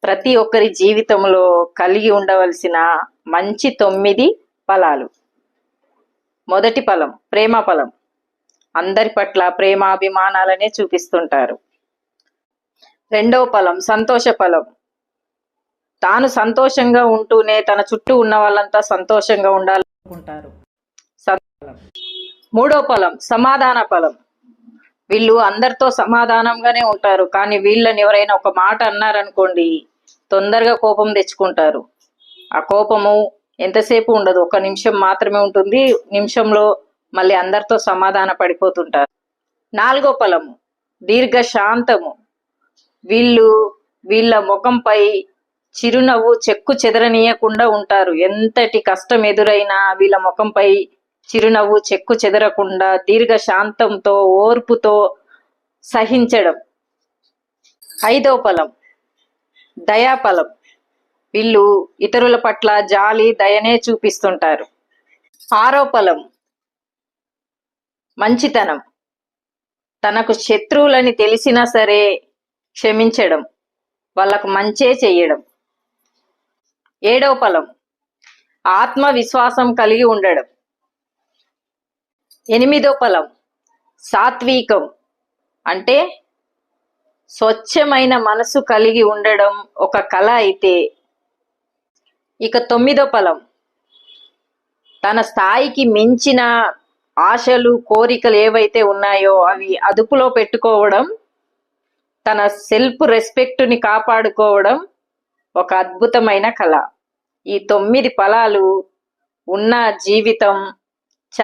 ప్రతి ఒక్కరి జీవితంలో కలిగి ఉండవలసిన మంచి 9 ఫలాలు. మొదటి ఫలం ప్రేమ ఫలం. అందరి పట్ల ప్రేమాభిమానాలనే చూపిస్తుంటారు. రెండవ ఫలం సంతోష ఫలం. తాను సంతోషంగా ఉంటూనే తన చుట్టూ ఉన్న వాళ్ళంతా సంతోషంగా ఉండాలనుకుంటారు. మూడో ఫలం సమాధాన ఫలం. వీళ్ళు అందరితో సమాధానంగానే ఉంటారు, కానీ వీళ్ళని ఎవరైనా ఒక మాట అన్నారనుకోండి, తొందరగా కోపం తెచ్చుకుంటారు. ఆ కోపము ఎంతసేపు ఉండదు, 1 నిమిషం మాత్రమే ఉంటుంది. నిమిషంలో మళ్ళీ అందరితో సమాధాన పడిపోతుంటారు. నాలుగో ఫలము దీర్ఘ శాంతము. వీళ్ళ ముఖంపై చిరునవ్వు చెక్కు చెదరనీయకుండా ఉంటారు. ఎంతటి కష్టం ఎదురైనా వీళ్ళ ముఖంపై చిరునవ్వు చెక్కు చెదరకుండా దీర్ఘ శాంతంతో ఓర్పుతో సహించడం. ఐదో ఫలం దయాఫలం. వీళ్ళు ఇతరుల పట్ల జాలి దయనే చూపిస్తుంటారు. ఆరో ఫలం మంచితనం. తనకు శత్రువులని తెలిసినా సరే క్షమించడం, వాళ్ళకు మంచే చెయ్యడం. ఏడవ ఫలం ఆత్మవిశ్వాసం కలిగి ఉండడం. ఎనిమిదో ఫలం సాత్వికం, అంటే స్వచ్ఛమైన మనసు కలిగి ఉండడం ఒక కళ అయితే. ఇక 9వ ఫలం తన స్థాయికి మించిన ఆశలు కోరికలు ఏవైతే ఉన్నాయో అవి అదుపులో పెట్టుకోవడం, తన సెల్ఫ్ రెస్పెక్ట్ని కాపాడుకోవడం ఒక అద్భుతమైన కళ. ఈ 9 ఫలాలు ఉన్న జీవితం